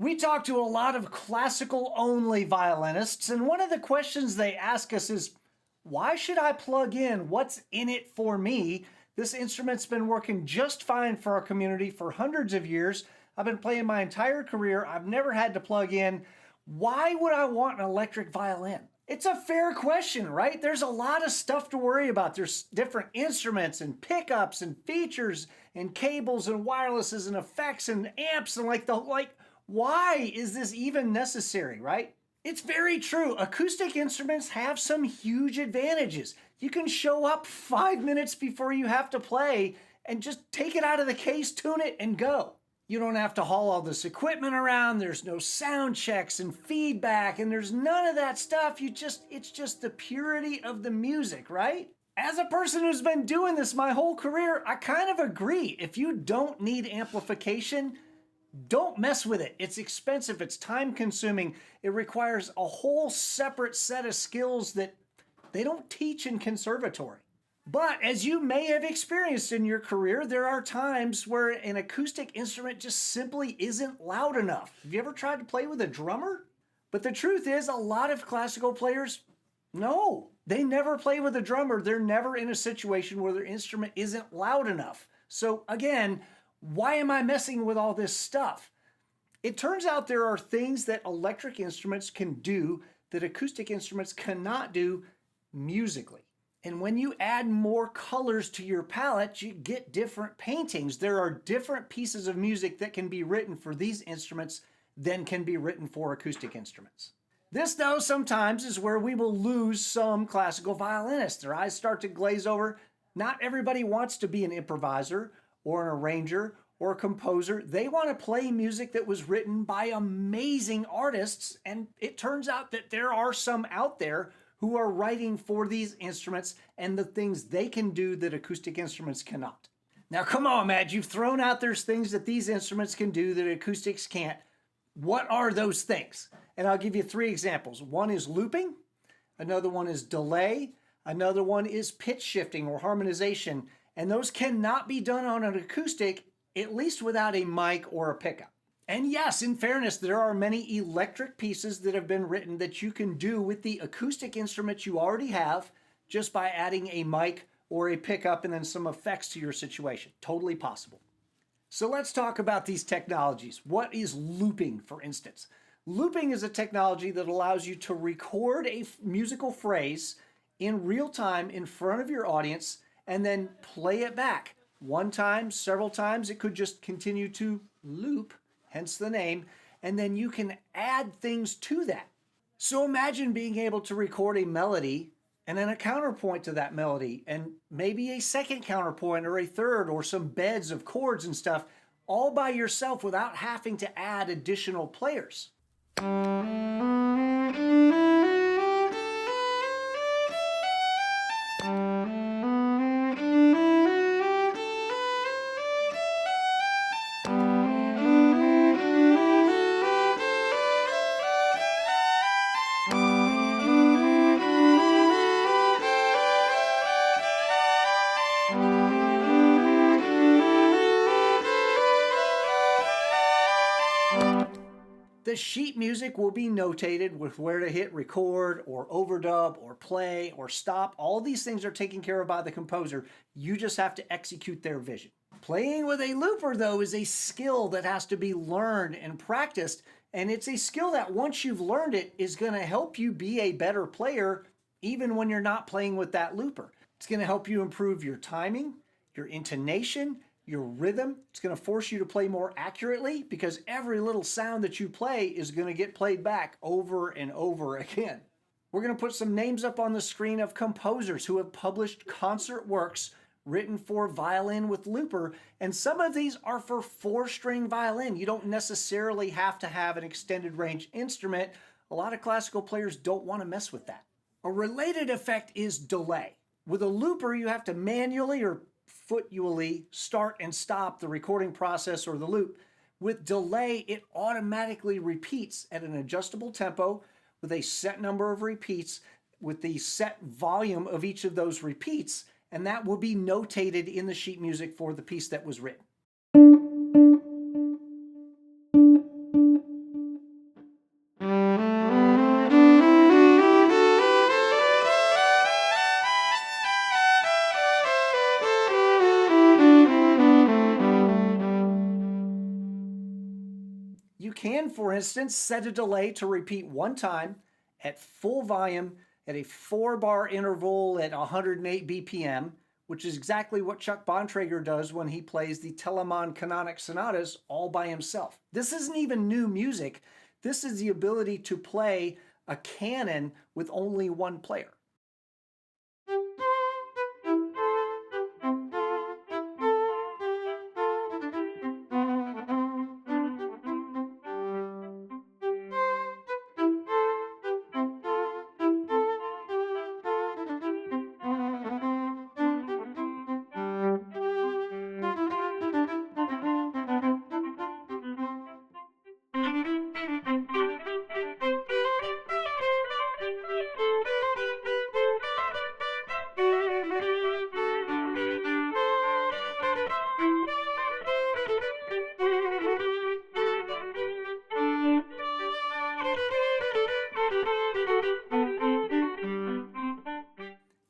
We talk to a lot of classical only violinists, and one of the questions they ask us is, why should I plug in? What's in it for me? This instrument's been working just fine for our community for hundreds of years. I've been playing my entire career. I've never had to plug in. Why would I want an electric violin? It's a fair question, right? There's a lot of stuff to worry about. There's different instruments and pickups and features and cables and wirelesses and effects and amps and why is this even necessary, right? It's very true. Acoustic instruments have some huge advantages. You can show up 5 minutes before you have to play and just take it out of the case, tune it, and go. You don't have to haul all this equipment around. There's no sound checks and feedback, and there's none of that stuff. It's just the purity of the music, right? As a person who's been doing this my whole career, I kind of agree. If you don't need amplification, don't mess with it. It's expensive, it's time consuming, it requires a whole separate set of skills that they don't teach in conservatory. But as you may have experienced in your career, there are times where an acoustic instrument just simply isn't loud enough. Have you ever tried to play with a drummer? But the truth is, a lot of classical players, no, they never play with a drummer. They're never in a situation where their instrument isn't loud enough. So again, why am I messing with all this stuff? It turns out there are things that electric instruments can do that acoustic instruments cannot do musically. And when you add more colors to your palette, you get different paintings. There are different pieces of music that can be written for these instruments than can be written for acoustic instruments. This, though, sometimes is where we will lose some classical violinists. Their eyes start to glaze over. Not everybody wants to be an improviser or an arranger or a composer. They want to play music that was written by amazing artists, and it turns out that there are some out there who are writing for these instruments and the things they can do that acoustic instruments cannot. Now come on, Matt, you've thrown out there's things that these instruments can do that acoustics can't. What are those things? And I'll give you 3 examples. One is looping, another one is delay, another one is pitch shifting or harmonization, and those cannot be done on an acoustic, at least without a mic or a pickup. And yes, in fairness, there are many electric pieces that have been written that you can do with the acoustic instruments you already have just by adding a mic or a pickup and then some effects to your situation. Totally possible. So let's talk about these technologies. What is looping, for instance? Looping is a technology that allows you to record a musical phrase in real time in front of your audience and then play it back. One time, several times, it could just continue to loop, hence the name, and then you can add things to that. So imagine being able to record a melody and then a counterpoint to that melody, and maybe a second counterpoint or a third, or some beds of chords and stuff, all by yourself without having to add additional players. The sheet music will be notated with where to hit record or overdub or play or stop. All these things are taken care of by the composer. You just have to execute their vision. Playing with a looper, though, is a skill that has to be learned and practiced. And it's a skill that once you've learned it is going to help you be a better player even when you're not playing with that looper. It's going to help you improve your timing, your intonation, your rhythm. It's going to force you to play more accurately because every little sound that you play is going to get played back over and over again. We're going to put some names up on the screen of composers who have published concert works written for violin with looper, and some of these are for 4-string violin. You don't necessarily have to have an extended range instrument. A lot of classical players don't want to mess with that. A related effect is delay. With a looper, you have to manually or footually start and stop the recording process or the loop. With delay, it automatically repeats at an adjustable tempo with a set number of repeats with the set volume of each of those repeats, and that will be notated in the sheet music for the piece that was written. You can, for instance, set a delay to repeat one time at full volume at a 4-bar interval at 108 BPM, which is exactly what Chuck Bontrager does when he plays the Telemann canonic sonatas all by himself. This isn't even new music. This is the ability to play a canon with only one player.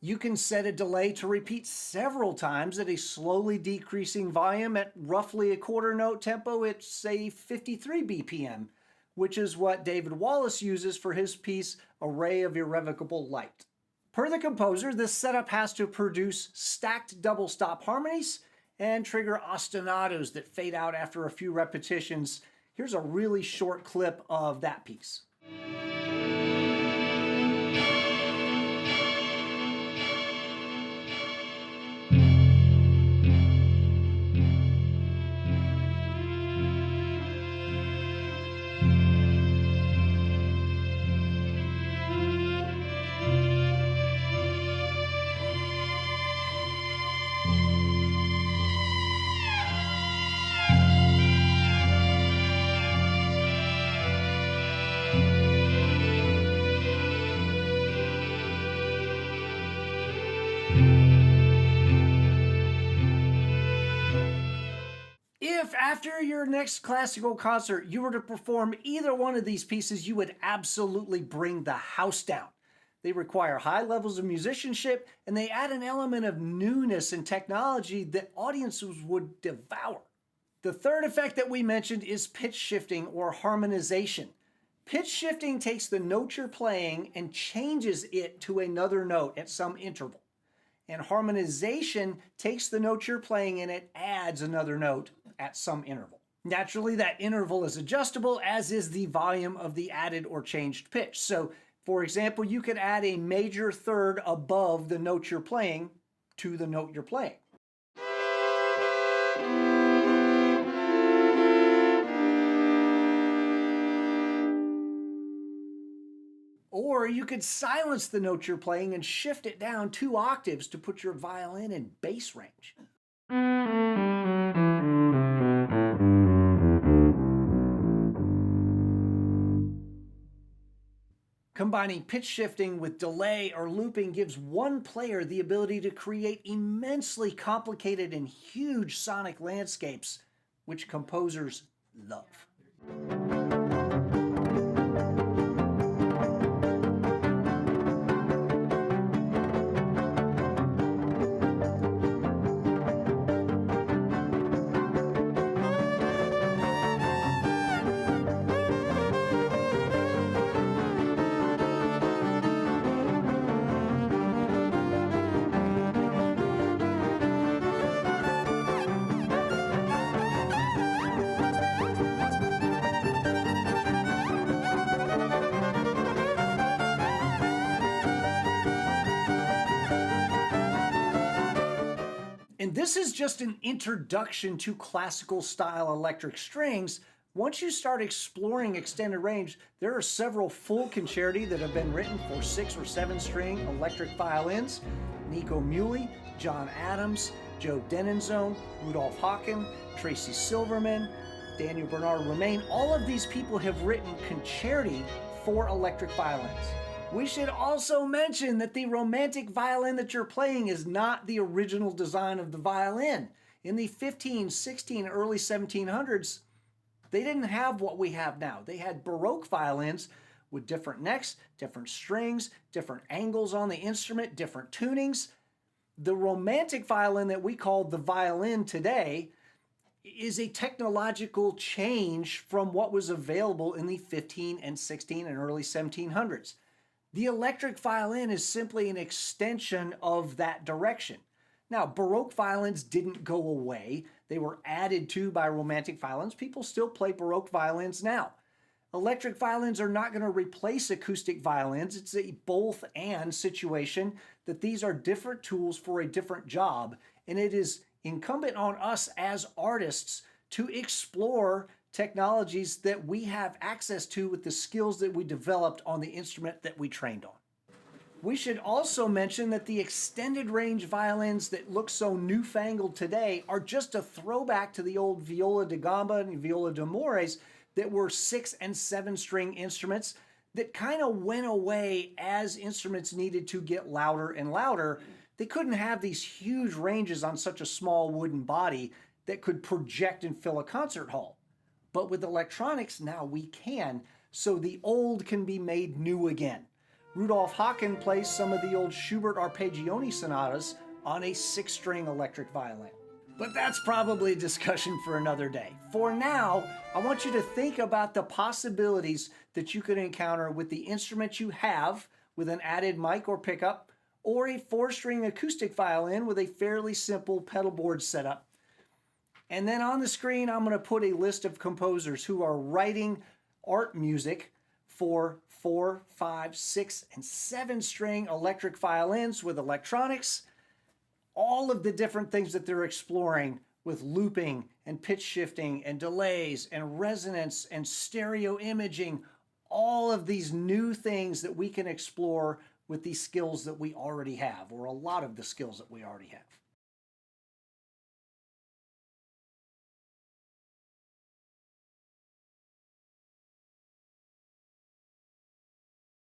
You can set a delay to repeat several times at a slowly decreasing volume at roughly a quarter note tempo at, say, 53 BPM, which is what David Wallace uses for his piece Array of Irrevocable Light. Per the composer, this setup has to produce stacked double stop harmonies and trigger ostinatos that fade out after a few repetitions. Here's a really short clip of that piece. If after your next classical concert you were to perform either one of these pieces, you would absolutely bring the house down. They require high levels of musicianship, and they add an element of newness and technology that audiences would devour. The third effect that we mentioned is pitch shifting or harmonization. Pitch shifting takes the note you're playing and changes it to another note at some interval. And harmonization takes the note you're playing and it adds another note at some interval. Naturally, that interval is adjustable, as is the volume of the added or changed pitch. So, for example, you could add a major third above the note you're playing to the note you're playing. Or you could silence the note you're playing and shift it down 2 octaves to put your violin in bass range. Combining pitch shifting with delay or looping gives one player the ability to create immensely complicated and huge sonic landscapes, which composers love. And this is just an introduction to classical style electric strings. Once you start exploring extended range, there are several full concerti that have been written for 6 or 7 string electric violins. Nico Muhly, John Adams, Joe Denenzone, Rudolf Haken, Tracy Silverman, Daniel Bernard Romain. All of these people have written concerti for electric violins. We should also mention that the romantic violin that you're playing is not the original design of the violin. In the 15, 16, early 1700s, they didn't have what we have now. They had Baroque violins with different necks, different strings, different angles on the instrument, different tunings. The romantic violin that we call the violin today is a technological change from what was available in the 15 and 16 and early 1700s. The electric violin is simply an extension of that direction. Now, Baroque violins didn't go away. They were added to by Romantic violins. People still play Baroque violins now. Electric violins are not going to replace acoustic violins. It's a both and situation, that these are different tools for a different job. And it is incumbent on us as artists to explore technologies that we have access to with the skills that we developed on the instrument that we trained on. We should also mention that the extended range violins that look so newfangled today are just a throwback to the old viola da gamba and viola d'amores that were 6 and 7 string instruments that kind of went away as instruments needed to get louder and louder. They couldn't have these huge ranges on such a small wooden body that could project and fill a concert hall. But with electronics, now we can, so the old can be made new again. Rudolf Haken plays some of the old Schubert Arpeggione sonatas on a 6-string electric violin. But that's probably a discussion for another day. For now, I want you to think about the possibilities that you could encounter with the instrument you have with an added mic or pickup, or a 4-string acoustic violin with a fairly simple pedal board setup. And then on the screen, I'm going to put a list of composers who are writing art music for 4, 5, 6, and 7-string electric violins with electronics. All of the different things that they're exploring with looping and pitch shifting and delays and resonance and stereo imaging, all of these new things that we can explore with these skills that we already have, or a lot of the skills that we already have.